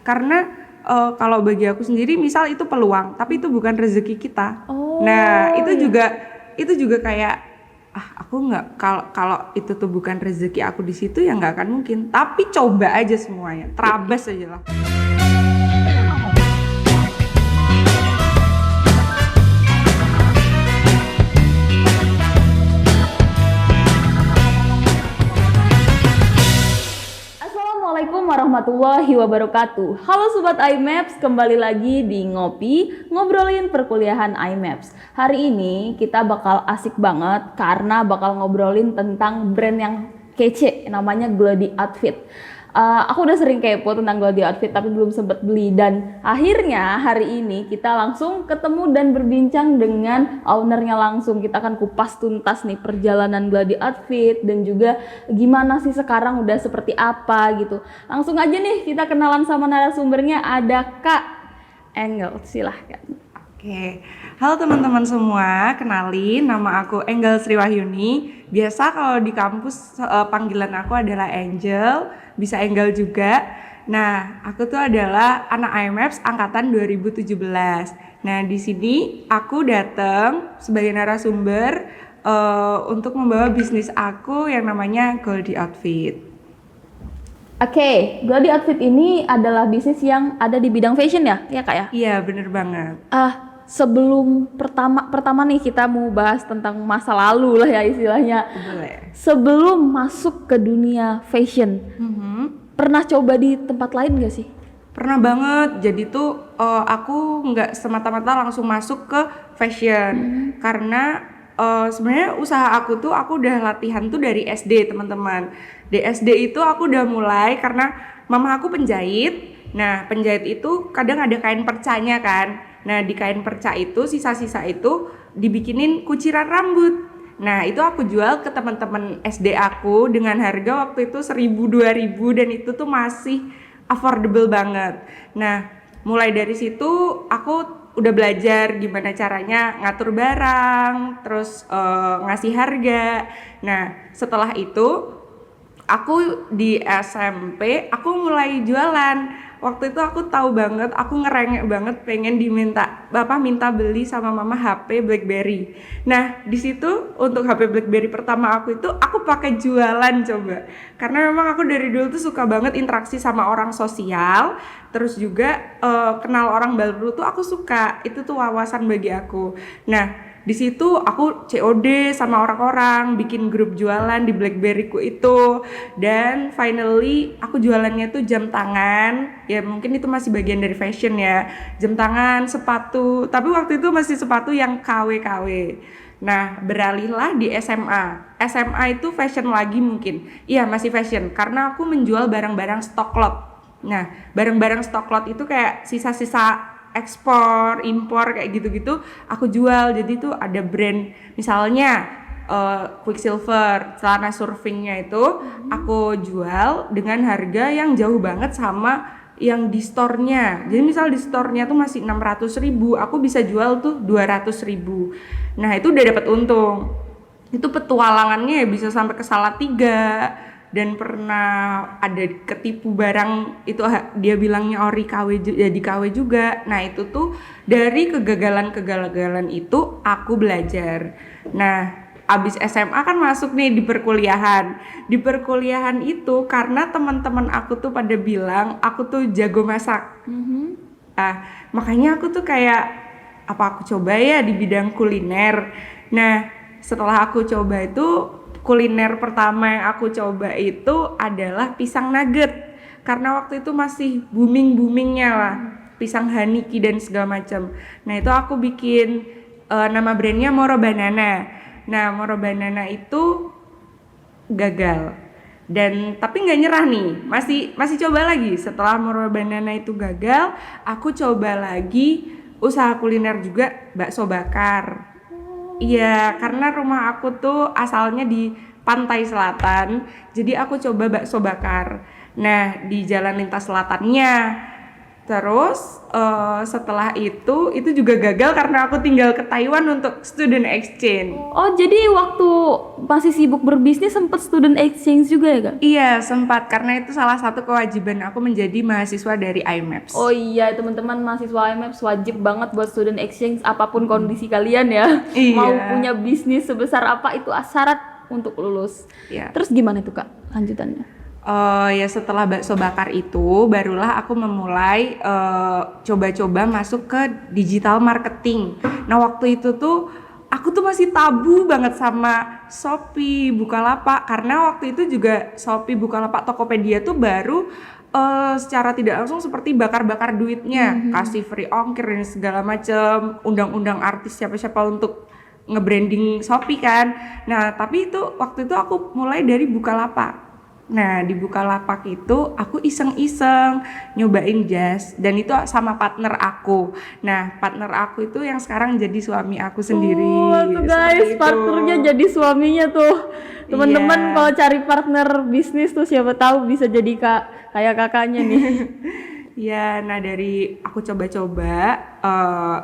Karena kalau bagi aku sendiri misal itu peluang, tapi itu bukan rezeki kita. Oh, Nah, itu iya. juga kayak aku nggak, kalau kalau itu tuh bukan rezeki aku di situ ya nggak akan mungkin. Tapi coba aja semuanya, terabas aja lah. Assalamualaikum warahmatullahi wabarakatuh. Halo Sobat IMAPS, kembali lagi di Ngopi, ngobrolin perkuliahan IMAPS. Hari ini kita bakal asik banget karena bakal ngobrolin tentang brand yang kece, namanya Glody Outfit. Aku udah sering kepo tentang Glody Outfit tapi belum sempet beli, dan akhirnya hari ini kita langsung ketemu dan berbincang dengan ownernya langsung. Kita akan kupas tuntas nih perjalanan Glody Outfit dan juga gimana sih sekarang udah seperti apa gitu. Langsung aja nih kita kenalan sama narasumbernya, ada Kak Engel, silahkan. Oke, halo teman-teman semua, kenalin nama aku Engel Sriwahyuni. Biasa kalau di kampus panggilan aku adalah Angel, bisa Engel juga. Nah, aku tuh adalah anak IMAPS angkatan 2017. Nah, di sini aku datang sebagai narasumber untuk membawa bisnis aku yang namanya Goldie Outfit. Oke, Glody Outfit ini adalah bisnis yang ada di bidang fashion ya, ya Kak ya? Iya, bener banget. Sebelum pertama nih kita mau bahas tentang masa lalu lah ya istilahnya. Boleh. Sebelum masuk ke dunia fashion, pernah coba di tempat lain gak sih? Pernah banget, jadi tuh aku nggak semata-mata langsung masuk ke fashion. Karena sebenarnya usaha aku tuh, aku udah latihan tuh dari SD teman-teman. Di SD itu aku udah mulai karena mama aku penjahit. Nah, penjahit itu kadang ada kain percanya kan. Nah, di kain perca itu sisa-sisa itu dibikinin kuciran rambut. Nah, itu aku jual ke teman-teman SD aku dengan harga waktu itu 1.000 2.000, dan itu tuh masih affordable banget. Nah, mulai dari situ aku udah belajar gimana caranya ngatur barang, terus ngasih harga. Nah, setelah itu aku di SMP aku mulai jualan. Waktu itu aku tahu banget, aku ngerengek banget pengen diminta bapak minta beli sama mama HP BlackBerry. Nah, di situ untuk HP BlackBerry pertama aku itu aku pakai jualan coba. Karena memang aku dari dulu tuh suka banget interaksi sama orang sosial, terus juga kenal orang baru tuh aku suka. Itu tuh wawasan bagi aku. Nah, di situ aku COD sama orang-orang, bikin grup jualan di BlackBerry ku itu, dan finally aku jualannya tuh jam tangan. Ya mungkin itu masih bagian dari fashion ya. Jam tangan, sepatu, tapi waktu itu masih sepatu yang KW-KW. Nah, beralihlah di SMA. SMA itu fashion lagi mungkin. Iya, masih fashion karena aku menjual barang-barang stock lot. Nah, barang-barang stock lot itu kayak sisa-sisa ekspor, impor kayak gitu-gitu aku jual. Jadi tuh ada brand misalnya Quicksilver, celana surfingnya itu aku jual dengan harga yang jauh banget sama yang di store-nya. Jadi misal di store-nya tuh masih 600.000, aku bisa jual tuh 200.000. Nah, itu udah dapat untung. Itu petualangannya ya bisa sampai ke Salatiga, dan pernah ada ketipu barang itu, dia bilangnya ori KW jadi KW juga. Nah, itu tuh dari kegagalan-kegagalan itu aku belajar. Nah, abis SMA kan masuk nih di perkuliahan. Di perkuliahan itu karena teman-teman aku tuh pada bilang aku tuh jago masak. Makanya aku tuh kayak apa aku coba ya di bidang kuliner. Nah, setelah aku coba itu, kuliner pertama yang aku coba itu adalah pisang nugget. Karena waktu itu masih booming-boomingnya lah, pisang Haniki dan segala macam. Nah, itu aku bikin nama brandnya Moro Banana. Nah, Moro Banana itu gagal, dan tapi nggak nyerah nih, masih coba lagi. Setelah Moro Banana itu gagal, aku coba lagi usaha kuliner juga, bakso bakar. Iya, karena rumah aku tuh asalnya di pantai selatan, jadi aku coba bakso bakar. Nah, di Jalan Lintas Selatannya Terus setelah itu juga gagal karena aku tinggal ke Taiwan untuk student exchange. Oh, jadi waktu masih sibuk berbisnis sempat student exchange juga ya, Kak? Iya, sempat karena itu salah satu kewajiban aku menjadi mahasiswa dari IMAPS. Oh iya, teman-teman mahasiswa IMAPS wajib banget buat student exchange apapun kondisi kalian ya. Iya. Mau punya bisnis sebesar apa itu syarat untuk lulus. Iya. Terus gimana itu, Kak, lanjutannya? Ya setelah bakso bakar itu barulah aku memulai coba-coba masuk ke digital marketing. Nah waktu itu tuh aku tuh masih tabu banget sama Shopee, Bukalapak karena waktu itu juga Shopee, Bukalapak, Tokopedia tuh baru secara tidak langsung seperti bakar-bakar duitnya, kasih free ongkir dan segala macem, undang-undang artis siapa-siapa untuk nge-branding Shopee kan. Nah tapi itu waktu itu aku mulai dari Bukalapak. Nah di Bukalapak itu aku iseng-iseng nyobain jas dan itu sama partner aku. Nah partner aku itu yang sekarang jadi suami aku sendiri. Tuh guys, partnernya jadi suaminya tuh. Teman-teman Iya. kalau cari partner bisnis tuh siapa tahu bisa jadi kayak kakaknya nih. Ya, nah dari aku coba-coba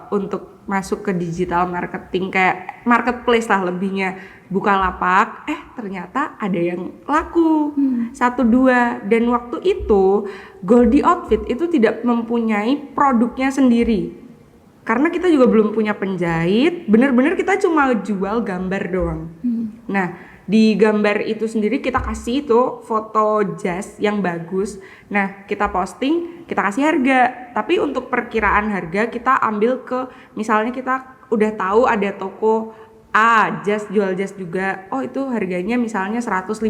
untuk masuk ke digital marketing kayak marketplace lah lebihnya Bukalapak, ternyata ada yang laku 1-2 dan waktu itu Goldie Outfit itu tidak mempunyai produknya sendiri karena kita juga belum punya penjahit, bener-bener kita cuma jual gambar doang. Nah di gambar itu sendiri kita kasih itu foto jas yang bagus. Nah kita posting, kita kasih harga. Tapi untuk perkiraan harga kita ambil ke misalnya kita udah tahu ada toko A, jual jas juga. Oh itu harganya misalnya 150,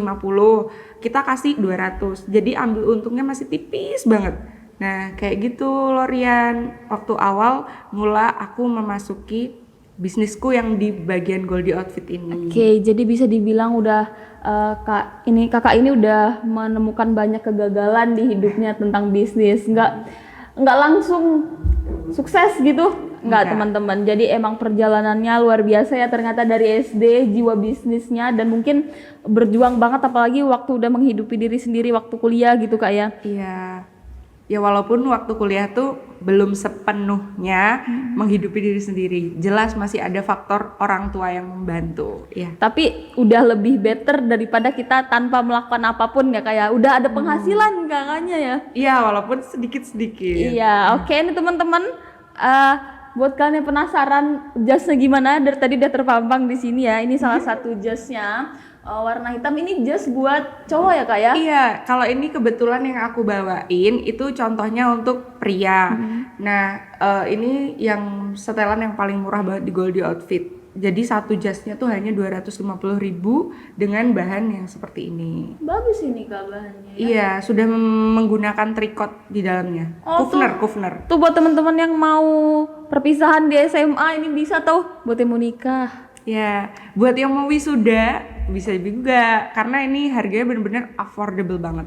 kita kasih 200. Jadi ambil untungnya masih tipis banget. Nah kayak gitu Lorian. Waktu awal mula aku memasuki bisnisku yang di bagian Goldie Outfit ini. Oke, jadi bisa dibilang udah kakak ini udah menemukan banyak kegagalan di hidupnya tentang bisnis. Nggak langsung sukses gitu. Enggak, teman-teman. Jadi emang perjalanannya luar biasa ya ternyata dari SD, jiwa bisnisnya dan mungkin berjuang banget apalagi waktu udah menghidupi diri sendiri waktu kuliah gitu Kak ya. Iya. Ya walaupun waktu kuliah tuh belum sepenuhnya menghidupi diri sendiri. Jelas masih ada faktor orang tua yang membantu. Ya. Tapi udah lebih better daripada kita tanpa melakukan apapun ya Kak ya. Udah ada penghasilan kakaknya ya. Iya, walaupun sedikit-sedikit. Iya, oke nih teman-teman. Buat kalian yang penasaran jasnya gimana, dari tadi udah terpampang di sini ya. Ini salah satu jasnya warna hitam. Ini jas buat cowok ya Kak ya? Iya, kalau ini kebetulan yang aku bawain itu contohnya untuk pria. Nah, ini yang setelan yang paling murah banget di Goldie Outfit. Jadi satu jasnya tuh hanya 250.000 dengan bahan yang seperti ini. Bagus ini Kak bahannya ya. Iya, sudah menggunakan tricot di dalamnya. Oh, Kufner. Tuh buat teman-teman yang mau perpisahan di SMA ini bisa tuh buat yang mau nikah. Ya, buat yang mau wisuda bisa juga karena ini harganya benar-benar affordable banget.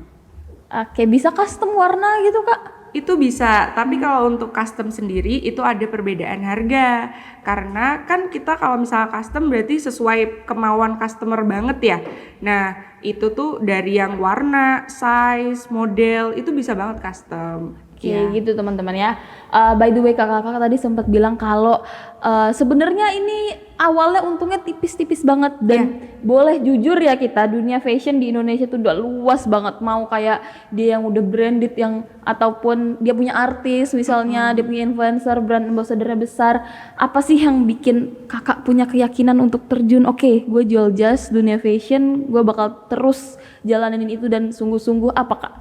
Oke, bisa custom warna gitu Kak? Itu bisa, tapi kalau untuk custom sendiri itu ada perbedaan harga. Karena kan kita kalau misalnya custom berarti sesuai kemauan customer banget ya. Nah, itu tuh dari yang warna, size, model itu bisa banget custom. Oke, gitu teman-teman ya. By the way kakak-kakak tadi sempat bilang kalau sebenarnya ini awalnya untungnya tipis-tipis banget dan boleh jujur ya kita dunia fashion di Indonesia tuh udah luas banget. Mau kayak dia yang udah branded yang ataupun dia punya artis misalnya, dia punya influencer, brand ambassador besar. Apa sih yang bikin kakak punya keyakinan untuk terjun? Oke, gue jual jas dunia fashion, gue bakal terus jalanin itu dan sungguh-sungguh apa Kak?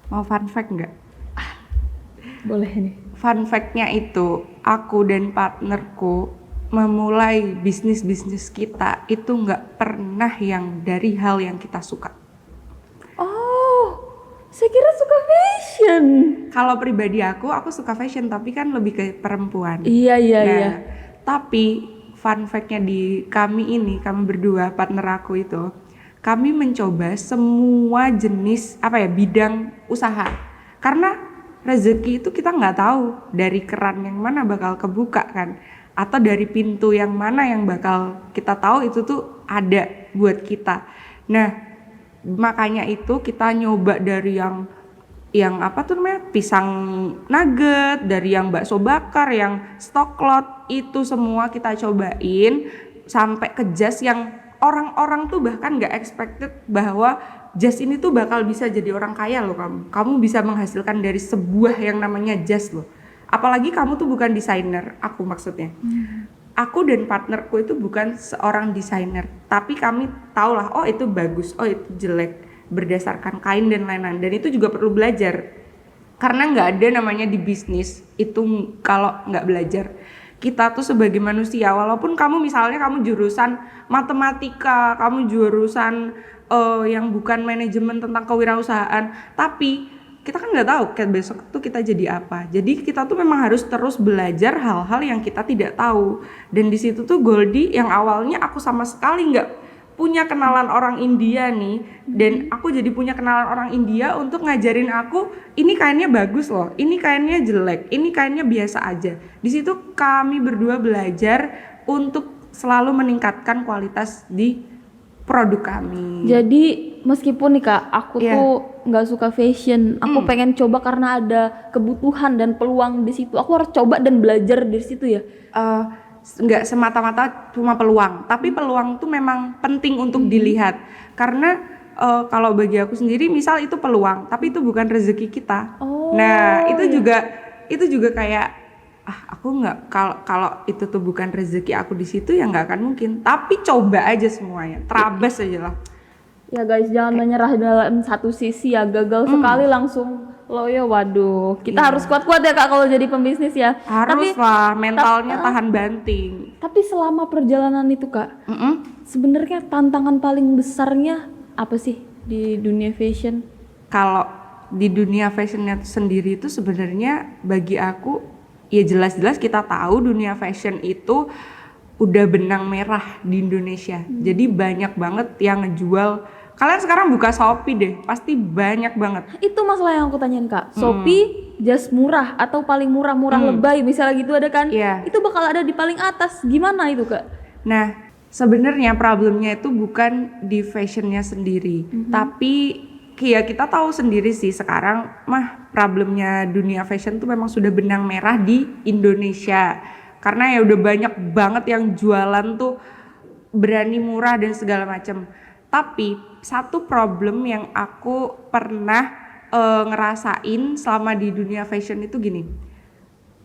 Mau fun fact nggak? Boleh nih. Fun fact-nya itu aku dan partnerku memulai bisnis kita itu nggak pernah yang dari hal yang kita suka. Oh, saya kira suka fashion. Kalau pribadi aku suka fashion tapi kan lebih ke perempuan. Iya. Tapi fun fact-nya di kami berdua partner aku itu, kami mencoba semua jenis bidang usaha. Karena rezeki itu kita nggak tahu dari keran yang mana bakal kebuka kan, atau dari pintu yang mana yang bakal kita tahu itu tuh ada buat kita. Nah makanya itu kita nyoba dari yang yang apa tuh namanya, pisang nugget, dari yang bakso bakar, yang stoklot, itu semua kita cobain sampai ke jas yang orang-orang tuh bahkan nggak expected bahwa jas ini tuh bakal bisa jadi orang kaya loh kamu. Kamu bisa menghasilkan dari sebuah yang namanya jas loh. Apalagi kamu tuh bukan desainer, aku maksudnya. Aku dan partnerku itu bukan seorang desainer, tapi kami tahulah oh itu bagus, oh itu jelek berdasarkan kain dan lain-lain, dan itu juga perlu belajar karena nggak ada namanya di bisnis itu kalau nggak belajar. Kita tuh sebagai manusia, walaupun kamu misalnya kamu jurusan matematika, kamu jurusan yang bukan manajemen tentang kewirausahaan, tapi kita kan nggak tahu kayak besok tuh kita jadi apa. Jadi kita tuh memang harus terus belajar hal-hal yang kita tidak tahu. Dan di situ tuh Goldie yang awalnya aku sama sekali nggak punya kenalan orang India nih, dan aku jadi punya kenalan orang India untuk ngajarin aku ini kainnya bagus loh, ini kainnya jelek, ini kainnya biasa aja. Di situ kami berdua belajar untuk selalu meningkatkan kualitas di produk kami. Jadi meskipun nih Kak, aku tuh nggak suka fashion, aku pengen coba karena ada kebutuhan dan peluang di situ. Aku harus coba dan belajar di situ ya. Nggak semata-mata cuma peluang, tapi peluang tuh memang penting untuk dilihat karena kalau bagi aku sendiri misal itu peluang, tapi itu bukan rezeki kita. Nah itu juga kayak aku nggak, kalau itu tuh bukan rezeki aku di situ ya nggak akan mungkin. Tapi coba aja semuanya, terabas aja lah. Ya guys, jangan menyerah dalam satu sisi ya, gagal sekali langsung loyo, waduh. Kita harus kuat-kuat ya Kak kalau jadi pembisnis ya. Harus lah, mentalnya tahan banting. Tapi selama perjalanan itu Kak, sebenarnya tantangan paling besarnya apa sih di dunia fashion? Kalau di dunia fashionnya sendiri itu sebenarnya bagi aku ya jelas-jelas kita tahu dunia fashion itu udah benang merah di Indonesia. Jadi banyak banget yang ngejual. Kalian sekarang buka Shopee deh, pasti banyak banget. Itu masalah yang aku tanyain Kak. Shopee jas murah atau paling murah lebay misalnya gitu ada kan? Itu bakal ada di paling atas. Gimana itu Kak? Nah, sebenarnya problemnya itu bukan di fashionnya sendiri, tapi ya kita tahu sendiri sih sekarang problemnya dunia fashion tuh memang sudah benang merah di Indonesia. Karena ya udah banyak banget yang jualan tuh berani murah dan segala macam. Tapi satu problem yang aku pernah ngerasain selama di dunia fashion itu gini.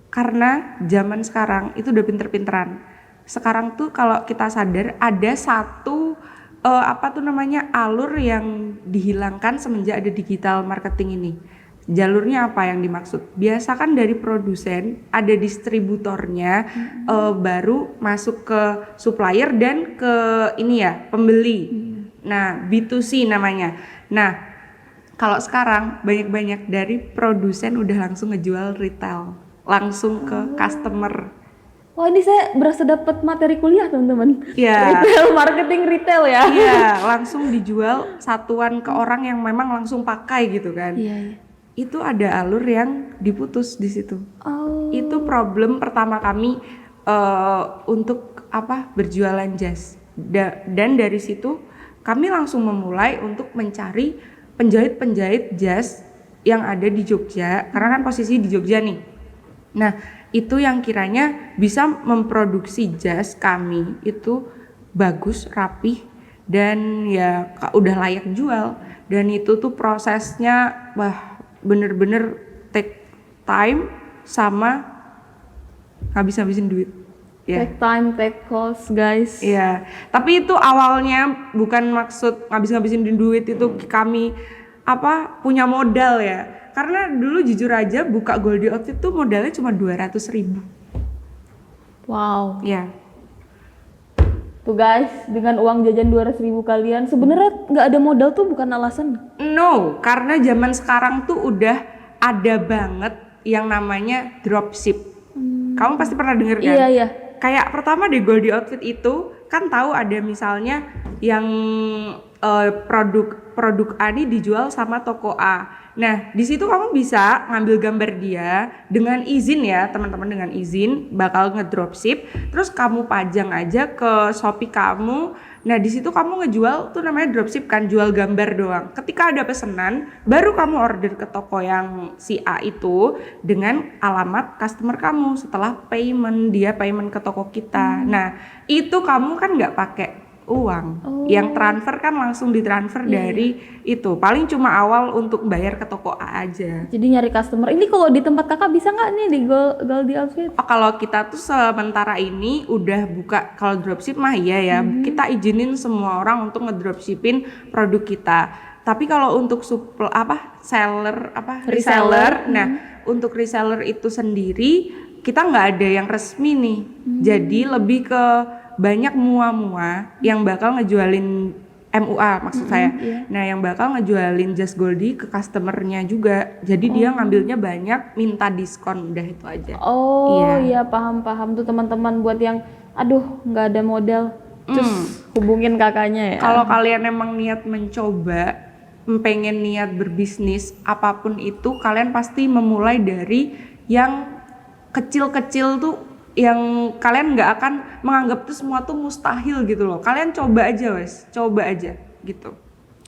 Karena zaman sekarang itu udah pinter-pinteran. Sekarang tuh kalau kita sadar ada satu alur yang dihilangkan semenjak ada digital marketing ini. Jalurnya apa yang dimaksud? Biasa kan dari produsen ada distributornya, baru masuk ke supplier dan ke pembeli. Nah, B2C namanya. Nah, kalau sekarang banyak-banyak dari produsen udah langsung ngejual retail, langsung ke customer. Wah, ini saya berasa dapat materi kuliah teman-teman. Iya. Retail, marketing retail ya. Iya, langsung dijual satuan ke orang yang memang langsung pakai gitu kan. Iya. Itu ada alur yang diputus di situ. Itu problem pertama kami untuk berjualan jas. Dan dari situ kami langsung memulai untuk mencari penjahit-penjahit jas yang ada di Jogja, karena kan posisi di Jogja nih. Nah, itu yang kiranya bisa memproduksi jas kami itu bagus, rapih, dan ya udah layak jual. Dan itu tuh prosesnya bener-bener take time sama habis-habisin duit. Take time, take cost guys. Iya, tapi itu awalnya bukan maksud ngabisin duit itu kami punya modal ya. Karena dulu jujur aja buka Goldie Outfit tuh modalnya cuma 200.000. Wow. Iya. Tuh guys, dengan uang jajan 200.000 kalian sebenarnya nggak ada modal tuh bukan alasan. No, karena zaman sekarang tuh udah ada banget yang namanya dropship. Kamu pasti pernah denger kan? Iya. Kayak pertama di Goldie Outfit itu kan tahu ada misalnya yang produk A ini dijual sama toko A. Nah, di situ kamu bisa ngambil gambar dia dengan izin ya, teman-teman, dengan izin bakal ngedropship, terus kamu pajang aja ke Shopee kamu. Nah, di situ kamu ngejual tuh namanya dropship kan, jual gambar doang. Ketika ada pesanan, baru kamu order ke toko yang si A itu dengan alamat customer kamu setelah dia payment ke toko kita. Nah, itu kamu kan nggak pakai uang, yang transfer kan langsung ditransfer dari itu. Paling cuma awal untuk bayar ke toko A aja. Jadi nyari customer. Ini kalau di tempat kakak bisa nggak nih di Goldie Outfit? Oh, kalau kita tuh sementara ini udah buka, kalau dropship mah iya ya, kita izinin semua orang untuk ngedropshipin produk kita. Tapi kalau untuk reseller, nah untuk reseller itu sendiri kita nggak ada yang resmi nih. Jadi lebih ke banyak mua-mua yang bakal ngejualin MUA maksud saya. Nah, yang bakal ngejualin jas Goldie ke customernya juga. Jadi dia ngambilnya banyak, minta diskon, udah itu aja. Iya paham tuh teman-teman, buat yang aduh nggak ada modal, terus hubungin kakaknya ya. Kalau kalian emang niat mencoba, pengen niat berbisnis apapun itu, kalian pasti memulai dari yang kecil-kecil tuh, yang kalian nggak akan menganggap tuh semua tuh mustahil gitu loh. Kalian coba aja coba aja gitu.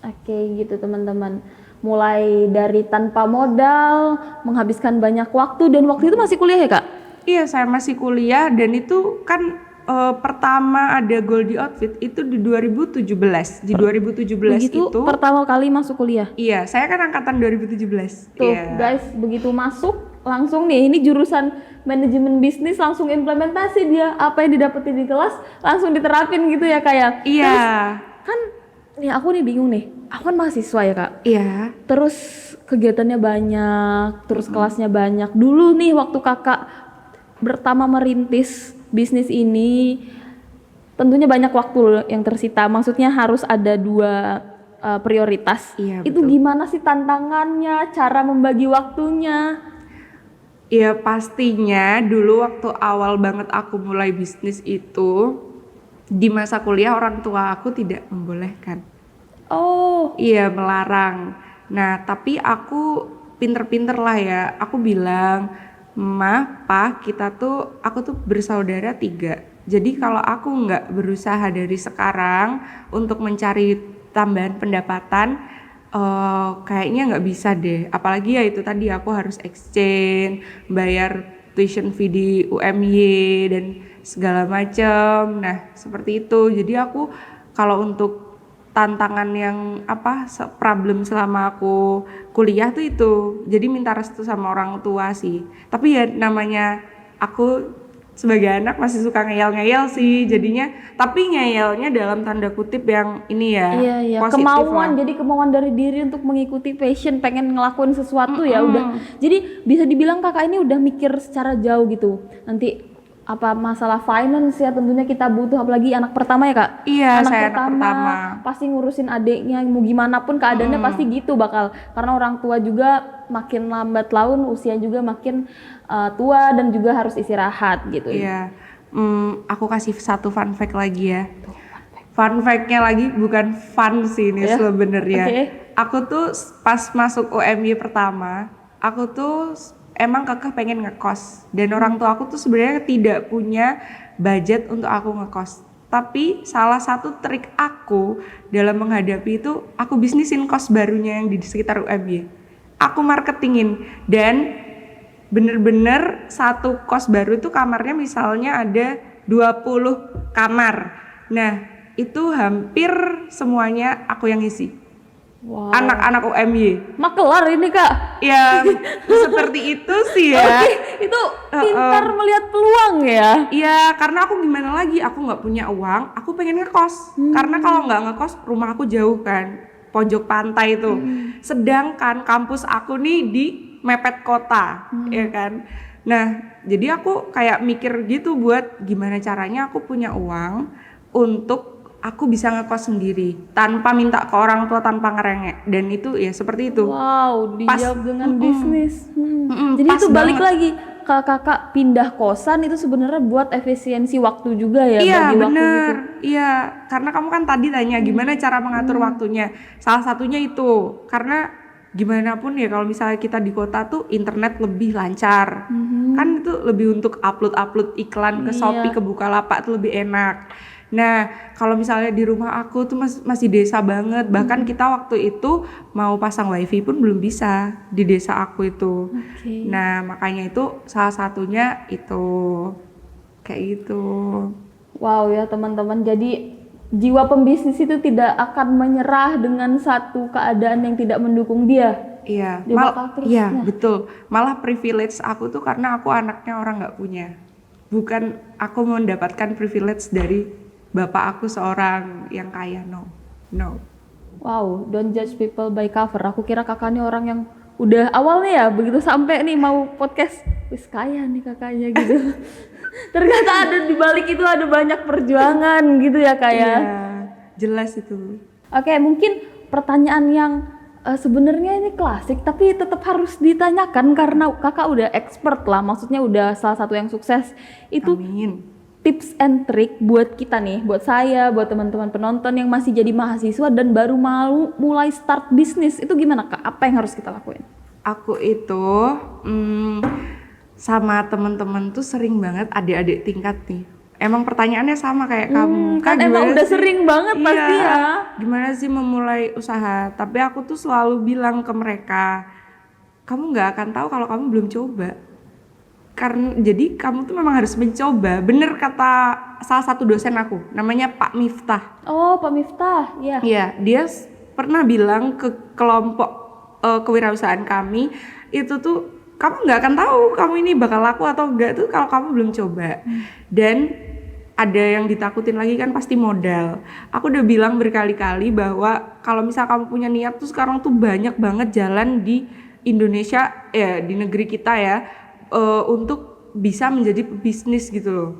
Oke, gitu teman-teman. Mulai dari tanpa modal, menghabiskan banyak waktu, dan waktu itu masih kuliah ya kak? Iya, saya masih kuliah, dan itu kan pertama ada Goldie Outfit itu di 2017. Di 2017 begitu itu pertama kali masuk kuliah. Iya, saya kan angkatan 2017. Tuh guys, begitu masuk langsung nih, ini jurusan manajemen bisnis, langsung implementasi dia apa yang didapetin di kelas langsung diterapin gitu ya kayak. Iya. Terus kan nih aku nih bingung nih, aku kan mahasiswa ya kak. Iya. Terus kegiatannya banyak, terus kelasnya banyak. Dulu nih waktu kakak pertama merintis bisnis ini, tentunya banyak waktu yang tersita. Maksudnya harus ada dua prioritas. Iya, itu betul. gimana sih tantangannya, cara membagi waktunya? Ya pastinya dulu waktu awal banget aku mulai bisnis itu, di masa kuliah orang tua aku tidak membolehkan. Oh. Iya, melarang. Nah, tapi aku pinter-pinter lah ya. Aku bilang, "Ma, Pa, aku tuh bersaudara 3. Jadi kalau aku nggak berusaha dari sekarang untuk mencari tambahan pendapatan, kayaknya nggak bisa deh. Apalagi ya itu tadi aku harus exchange, bayar tuition fee di UMY dan segala macam. Nah, seperti itu. Jadi aku kalau untuk tantangan yang problem selama aku kuliah tuh itu. Jadi minta restu sama orang tua sih. Tapi ya namanya aku sebagai anak masih suka ngeyel-ngeyel sih jadinya, tapi ngeyelnya dalam tanda kutip yang ini ya, iya. Kemauan lah. Jadi kemauan dari diri untuk mengikuti passion, pengen ngelakuin sesuatu ya udah. Jadi bisa dibilang kakak ini udah mikir secara jauh gitu. Nanti apa masalah finance ya tentunya kita butuh, apalagi anak pertama ya kak. Iya, anak saya pertama, anak pertama pasti ngurusin adiknya, mau gimana pun keadaannya pasti gitu bakal, karena orang tua juga makin lambat laun usia juga makin tua dan juga harus istirahat gitu. Iya. Aku kasih satu fun fact lagi ya. Fun fact-nya lagi bukan fun sih ini sebenarnya. Aku tuh pas masuk UMY pertama, aku tuh emang kekeh pengen ngekos, dan orang tua aku tuh sebenarnya tidak punya budget untuk aku ngekos. Tapi salah satu trik aku dalam menghadapi itu, aku bisnisin kos barunya yang di sekitar UMY. Aku marketingin, dan bener-bener satu kos baru tuh kamarnya misalnya ada 20 kamar. Nah, itu hampir semuanya aku yang isi. Wow. Anak-anak UMY. Makelar ini kak. Ya seperti itu sih ya. Itu pintar melihat peluang ya. Iya, karena aku gimana lagi, aku nggak punya uang, aku pengen ngekos. Karena kalau nggak ngekos, rumah aku jauh kan, pojok pantai itu. Sedangkan kampus aku nih di mepet kota, ya kan. Nah, jadi aku kayak mikir gitu buat gimana caranya aku punya uang untuk aku bisa ngekos sendiri tanpa minta ke orang tua, tanpa ngerengek, dan itu ya seperti itu. Wow, dijawab dengan bisnis. Jadi Pas itu balik banget. lagi kakak pindah kosan itu sebenarnya buat efisiensi waktu juga ya, Iya bagi waktu bener, gitu. iya karena kamu kan tadi tanya gimana cara mengatur waktunya. Salah satunya itu karena gimana pun ya kalau misalnya kita di kota tuh internet lebih lancar, kan itu lebih untuk upload iklan ke Shopee, Iya. ke Bukalapak tuh lebih enak. Nah kalau misalnya di rumah aku tuh masih desa banget, bahkan kita waktu itu mau pasang wifi pun belum bisa di desa aku itu. Oke. Nah makanya itu salah satunya itu kayak gitu. Wow ya teman-teman, jadi jiwa pembisnis itu tidak akan menyerah dengan satu keadaan yang tidak mendukung dia. Iya, Dia bakal terus. iya Nah, betul. Malah privilege aku tuh karena aku anaknya orang nggak punya. Bukan aku mendapatkan privilege dari bapak aku seorang yang kaya, no. wow, don't judge people by cover. Aku kira kakaknya orang yang udah awalnya ya begitu sampai nih mau podcast, wis kaya nih kakaknya gitu. Ternyata ada di balik itu ada banyak perjuangan gitu ya kak ya. Iya, jelas itu. Oke, mungkin pertanyaan yang sebenarnya ini klasik tapi tetap harus ditanyakan karena kakak udah expert lah, maksudnya udah salah satu yang sukses. Itu Amin. tips and trick buat kita nih, buat saya, buat teman-teman penonton yang masih jadi mahasiswa dan baru mau mulai start bisnis, itu gimana kak? Apa yang harus kita lakuin? Aku itu sama teman-teman tuh sering banget adik-adik tingkat nih. Emang pertanyaannya sama kayak kamu. Kan Kak, emang gimana udah sih? sering banget Iya, pasti ya. gimana sih memulai usaha? Tapi aku tuh selalu bilang ke mereka, kamu nggak akan tahu kalau kamu belum coba. Karena jadi kamu tuh memang harus mencoba. Bener kata salah satu dosen aku, namanya Pak Miftah. Oh, Pak Miftah, ya. Iya, dia pernah bilang ke kelompok kewirausahaan kami itu tuh kamu nggak akan tahu kamu ini bakal laku atau enggak tuh kalau kamu belum coba. Dan ada yang ditakutin lagi kan pasti modal. Aku udah bilang berkali-kali bahwa kalau misal kamu punya niat tuh sekarang tuh banyak banget jalan di Indonesia ya, di negeri kita ya, untuk bisa menjadi bisnis gitu loh.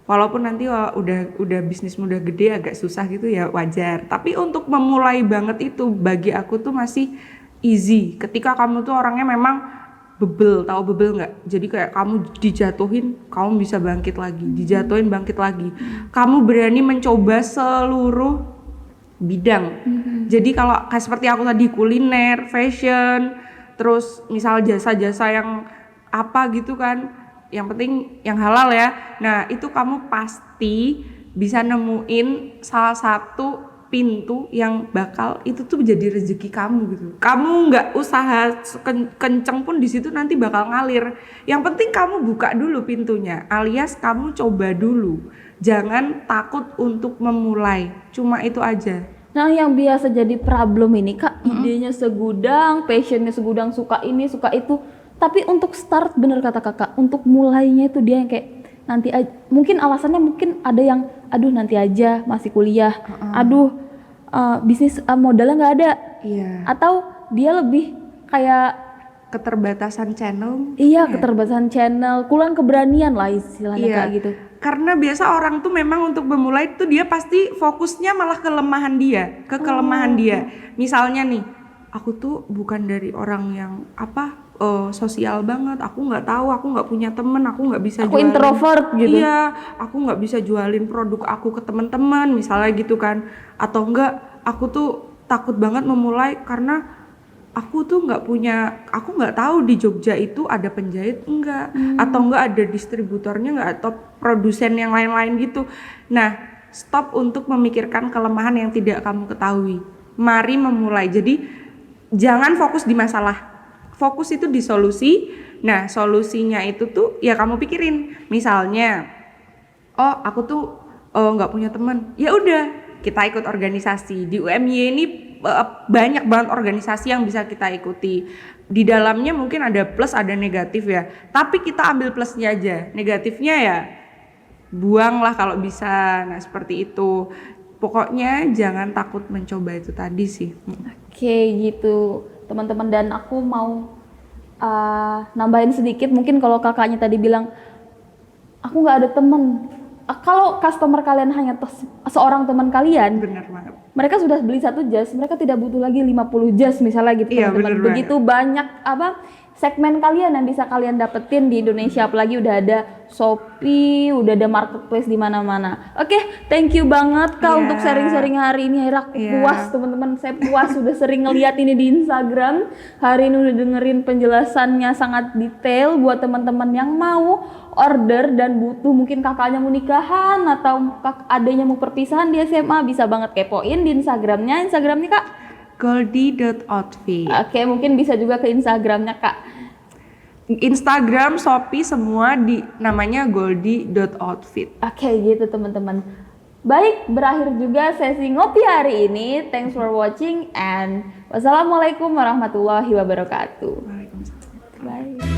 Walaupun nanti udah bisnis udah gede agak susah gitu ya wajar. Tapi untuk memulai banget itu bagi aku tuh masih easy. Ketika kamu tuh orangnya memang bebel, tahu bebel nggak? Jadi kayak kamu dijatuhin, kamu bisa bangkit lagi, dijatuhin bangkit lagi. Kamu berani mencoba seluruh bidang. Jadi kalau kayak seperti aku tadi kuliner, fashion, terus misal jasa-jasa yang apa gitu kan, yang penting yang halal ya. Nah itu kamu pasti bisa nemuin salah satu pintu yang bakal itu tuh jadi rezeki kamu gitu. Kamu nggak usaha kenceng pun di situ nanti bakal ngalir. Yang penting kamu buka dulu pintunya, alias kamu coba dulu. Jangan takut untuk memulai. Cuma itu aja. Nah, yang biasa jadi problem ini kak, idenya segudang, passionnya segudang, suka ini, suka itu. Tapi untuk start, bener kata kakak, untuk mulainya itu dia yang kayak nanti aja. Mungkin alasannya mungkin ada yang, aduh nanti aja masih kuliah, aduh bisnis modalnya nggak ada. Iya. Atau dia lebih kayak Keterbatasan channel. iya keterbatasan channel, kurang keberanian lah istilahnya Iya. kayak gitu. Karena biasa orang tuh memang untuk memulai tuh dia pasti fokusnya malah kelemahan dia, ke kelemahan dia. Misalnya nih, aku tuh bukan dari orang yang sosial banget, aku nggak tahu, aku nggak punya temen, aku nggak bisa Aku introvert gitu. Iya, aku nggak bisa jualin produk aku ke teman-teman, misalnya gitu kan. Atau enggak, aku tuh takut banget memulai karena aku tuh aku nggak tahu di Jogja itu ada penjahit enggak, atau enggak ada distributornya enggak, atau produsen yang lain-lain gitu. Nah, stop untuk memikirkan kelemahan yang tidak kamu ketahui. Mari memulai. Jadi jangan fokus di masalah. Fokus itu di solusi. Nah, solusinya itu tuh ya kamu pikirin. Misalnya, oh aku tuh nggak punya teman. Ya udah, kita ikut organisasi. Di UMY ini banyak banget organisasi yang bisa kita ikuti. Di dalamnya mungkin ada plus, ada negatif ya. Tapi kita ambil plusnya aja. Negatifnya ya buanglah kalau bisa. Nah, seperti itu. Pokoknya jangan takut mencoba itu tadi sih. Oke gitu teman-teman, dan aku mau nambahin sedikit, mungkin kalau kakaknya tadi bilang aku nggak ada temen, kalau customer kalian hanya seorang teman kalian, Benar banget. mereka sudah beli satu jas, mereka tidak butuh lagi 50 jas misalnya gitu Iya, teman-teman. bener Begitu banyak segmen kalian yang bisa kalian dapetin di Indonesia, apalagi udah ada Shopee, udah ada marketplace di mana-mana. Oke, thank you banget Kak untuk sharing-sharing hari ini. Akhirnya aku puas teman-teman, saya puas sudah sering ngeliat ini di Instagram. Hari ini udah dengerin penjelasannya sangat detail buat teman-teman yang mau order dan butuh, mungkin kakaknya mau nikahan atau adanya mau perpisahan di SMA, bisa banget kepoin di Instagramnya Kak. Goldie.outfit. Oke, mungkin bisa juga ke Instagramnya Kak. Instagram, Shopee semua di namanya goldie.outfit. Oke, gitu teman-teman. Baik, berakhir juga sesi ngopi hari ini. Thanks for watching and wassalamualaikum warahmatullahi wabarakatuh. Waalaikumsalam. Bye.